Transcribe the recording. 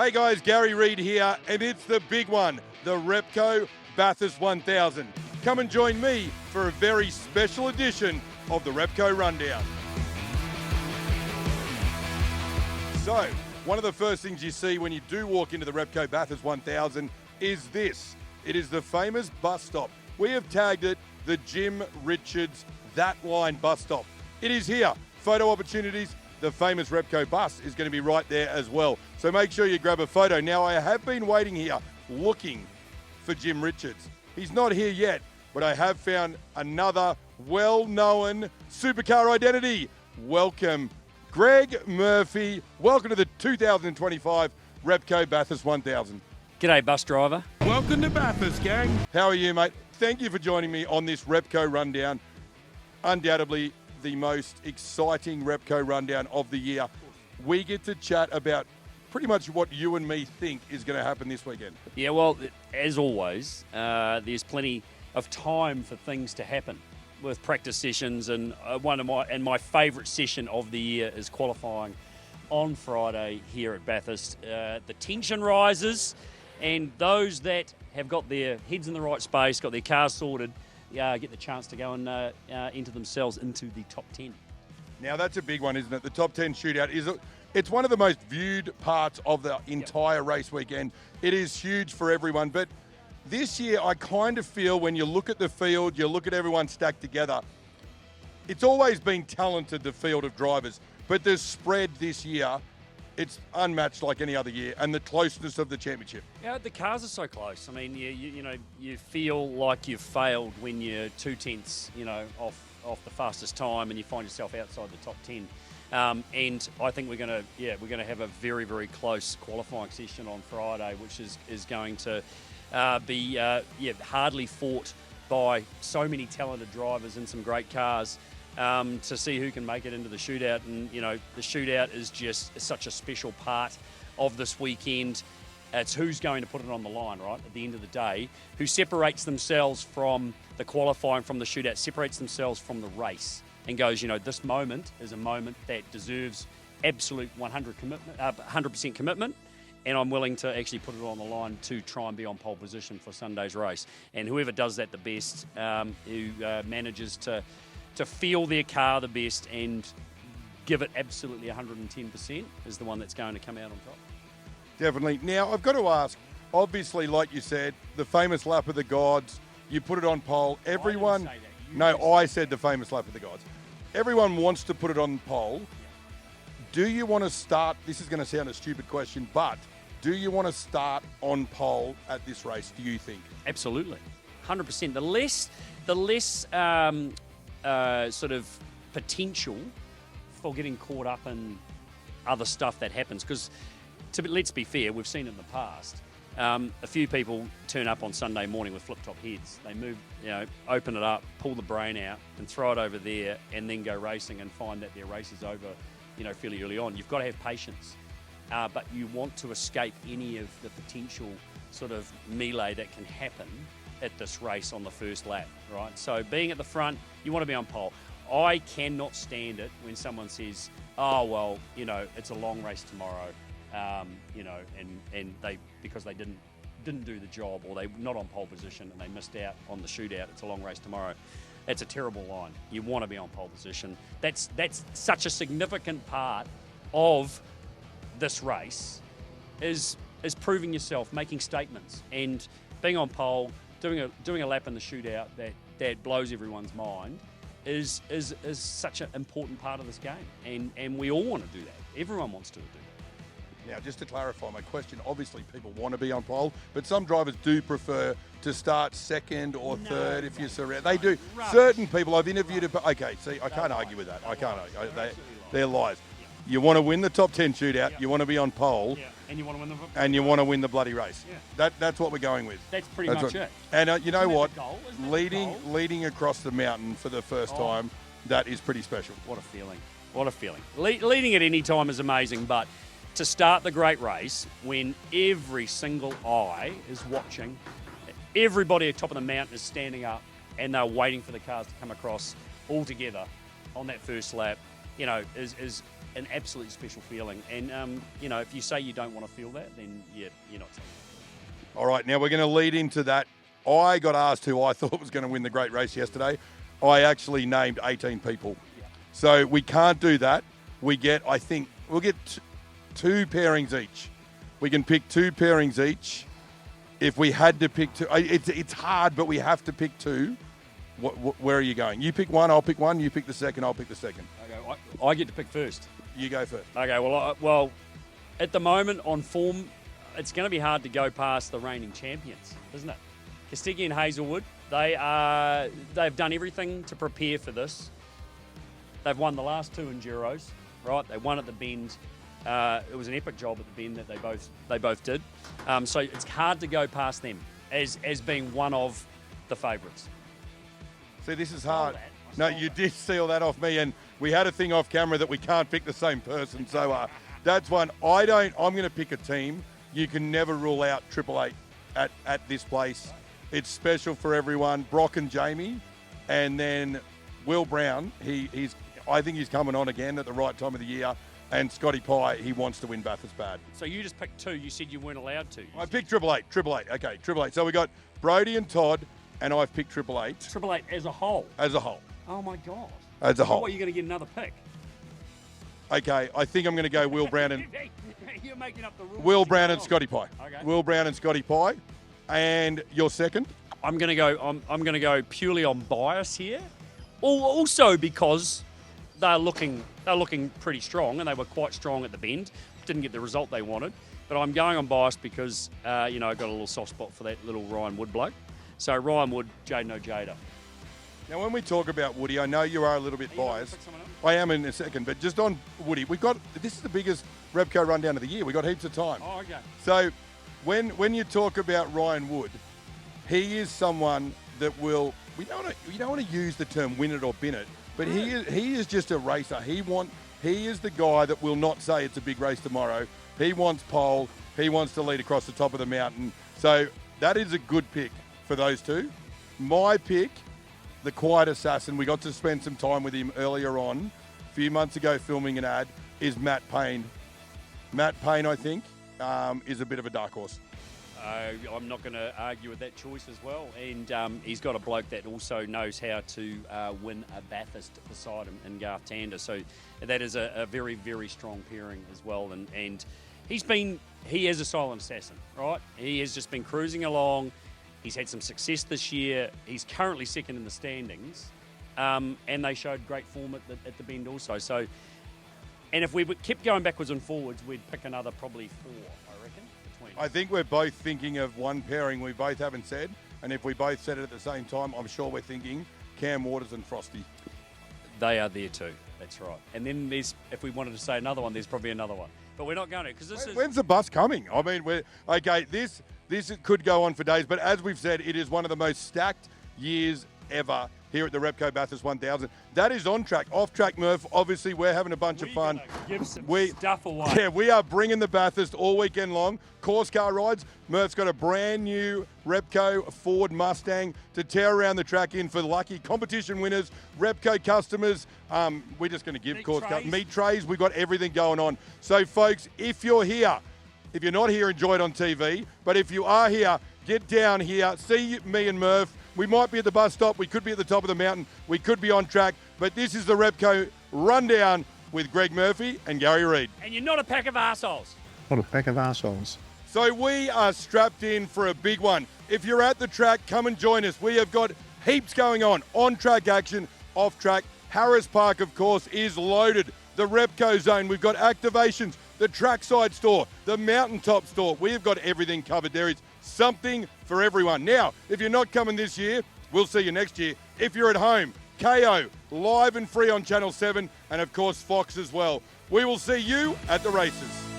Hey guys, Gary Reid here, and it's the big one, the Repco Bathurst 1000. Come and join me for a very special edition of the Repco Rundown. So, one of the first things you see when you do walk into the Repco Bathurst 1000 is this. It is the famous bus stop. We have tagged it the Jim Richards That Line bus stop. It is here. Photo opportunities. The famous Repco bus is going to be right there as well. So make sure you grab a photo. Now, I have been waiting here looking for Jim Richards. He's not here yet, but I have found another well-known supercar identity. Welcome, Greg Murphy. Welcome to the 2025 Repco Bathurst 1000. G'day, bus driver. Welcome to Bathurst, gang. How are you, mate? Thank you for joining me on this Repco Rundown. Undoubtedly, the most exciting Repco Rundown of the year. We get to chat about pretty much what you and me think is going to happen this weekend. Yeah, well, as always, there's plenty of time for things to happen with practice sessions, and my favourite session of the year is qualifying on Friday here at Bathurst. The tension rises, and those that have got their heads in the right space, got their cars sorted, get the chance to go and enter themselves into the top 10. Now, that's a big one, isn't it? The top 10 shootout it's one of the most viewed parts of the entire race weekend. It is huge for everyone, but this year I kind of feel when you look at the field, you look at everyone stacked together, it's always been talented, the field of drivers, but the spread this year, it's unmatched like any other year, and the closeness of the championship. Yeah, the cars are so close. I mean, you feel like you've failed when you're 2/10, off the fastest time, and you find yourself outside the top 10. And I think we're going to have a very, very close qualifying session on Friday, which is going to be hardly fought by so many talented drivers and some great cars. To see who can make it into the shootout. And, the shootout is just such a special part of this weekend. It's who's going to put it on the line, right, at the end of the day. Who separates themselves from the qualifying, from the shootout, separates themselves from the race and goes, this moment is a moment that deserves absolute 100% commitment, and I'm willing to actually put it on the line to try and be on pole position for Sunday's race. And whoever does that the best, who manages to feel their car the best and give it absolutely 110% is the one that's going to come out on top. Definitely. Now, I've got to ask, obviously, like you said, the famous lap of the gods, you put it on pole. Everyone... I didn't say that. I said the famous lap of the gods. Everyone wants to put it on pole. Do you want to start, this is going to sound a stupid question, but do you want to start on pole at this race, do you think? Absolutely. 100%. The less sort of potential for getting caught up in other stuff that happens, because let's be fair, we've seen in the past a few people turn up on Sunday morning with flip-top heads. They move, open it up, pull the brain out and throw it over there, and then go racing and find that their race is over fairly early on. You've got to have patience, but you want to escape any of the potential sort of melee that can happen at this race on the first lap, right? So being at the front, you want to be on pole. I cannot stand it when someone says, oh, well, it's a long race tomorrow, and they, because they didn't do the job, or they're not on pole position and they missed out on the shootout, it's a long race tomorrow. That's a terrible line. You want to be on pole position. That's such a significant part of this race is proving yourself, making statements, and being on pole, doing a lap in the shootout that blows everyone's mind is such an important part of this game, and we all want to do that. Everyone wants to do that. Now, just to clarify my question, obviously people want to be on pole, but some drivers do prefer to start second or third if you surround. They do. Rubbish. Certain people I've interviewed. Okay, see, I can't argue with that. I can't. They're lies. You want to win the top 10 shootout. You want to be on pole. Yeah. And you want to win and you want to win the bloody race. Yeah. That's what we're going with. That's pretty much it. And you know what? Leading Leading across the mountain for the first time, that is pretty special. What a feeling. What a feeling. Leading at any time is amazing, but to start the great race when every single eye is watching, everybody at the top of the mountain is standing up and they're waiting for the cars to come across all together on that first lap, is an absolutely special feeling. And, if you say you don't want to feel that, then you're not saying that. All right, now we're going to lead into that. I got asked who I thought was going to win the great race yesterday. I actually named 18 people. Yeah. So we can't do that. We'll get two pairings each. We can pick two pairings each. If we had to pick two, it's hard, but we have to pick two. Where are you going? You pick one, I'll pick one. You pick the second, I'll pick the second. Okay, I get to pick first. You go first. Okay, well, at the moment on form, it's going to be hard to go past the reigning champions, isn't it? Castigi and Hazelwood, they've done everything to prepare for this. They've won the last two Enduros, right? They won at the Bend. It was an epic job at the Bend that they both did. So it's hard to go past them as being one of the favourites. See, this is hard. No, you did seal that off me, and we had a thing off camera that we can't pick the same person. So that's one. I'm going to pick a team. You can never rule out Triple Eight at this place. It's special for everyone. Brock and Jamie, and then Will Brown. I think he's coming on again at the right time of the year. And Scotty Pye, he wants to win Bathurst bad. So you just picked two. You said you weren't allowed to. I picked Triple Eight. Okay, Triple Eight. So we got Brody and Todd, and I've picked Triple Eight. Triple Eight as a whole. As a whole. Oh my God. As a whole. What, are you going to get another pick? Okay, I think I'm going to go Will Brown and You're making up the rules. Will Brown and Scotty Pye. Okay. Will Brown and Scotty Pye. And your second? I'm going to go. I'm going to go purely on bias here. Also because they're looking pretty strong, and they were quite strong at the Bend. Didn't get the result they wanted, but I'm going on bias because I got a little soft spot for that little Ryan Wood bloke. So Ryan Wood, Jaden Ojeda. Now, when we talk about Woody, I know you are a little bit biased. Pick someone else? I am in a second, but just on Woody, this is the biggest Repco rundown of the year. We've got heaps of time. Oh, okay. So when you talk about Ryan Wood, he is someone that will, we don't want to use the term win it or bin it, but he is just a racer. He is the guy that will not say it's a big race tomorrow. He wants pole. He wants to lead across the top of the mountain. So that is a good pick for those two. My pick, the quiet assassin, we got to spend some time with him earlier on, a few months ago filming an ad, is Matt Payne. Matt Payne, I think, is a bit of a dark horse. I'm not going to argue with that choice as well. And he's got a bloke that also knows how to win a Bathurst beside him in Garth Tander. So that is a very, very strong pairing as well. And he is a silent assassin, right? He has just been cruising along. He's had some success this year. He's currently second in the standings. And they showed great form at the Bend also. So, and if we kept going backwards and forwards, we'd pick another probably four, I reckon. I think we're both thinking of one pairing we both haven't said, and if we both said it at the same time, I'm sure we're thinking Cam Waters and Frosty. They are there too. That's right. And then if we wanted to say another one, there's probably another one. But we're not going to, because When's the bus coming? I mean, this could go on for days, but as we've said, it is one of the most stacked years ever here at the Repco Bathurst 1000. That is on track. Off track, Murph. Obviously, we're having a bunch of fun. Give some stuff away. Yeah, we are bringing the Bathurst all weekend long. Course car rides. Murph's got a brand new Repco Ford Mustang to tear around the track in for lucky competition winners, Repco customers. We're just going to give meat trays. We've got everything going on. So, folks, if you're here, if you're not here, enjoy it on TV. But if you are here, get down here. See me and Murph. We might be at the bus stop. We could be at the top of the mountain. We could be on track. But this is the Repco Rundown with Greg Murphy and Gary Reid. And you're not a pack of arseholes. Not a pack of arseholes. So we are strapped in for a big one. If you're at the track, come and join us. We have got heaps going on track action, off track. Harris Park, of course, is loaded. The Repco Zone, we've got activations, the trackside store, the mountaintop store. We've got everything covered. There is something for everyone. Now, if you're not coming this year, we'll see you next year. If you're at home, KO, live and free on Channel 7, and of course Fox as well. We will see you at the races.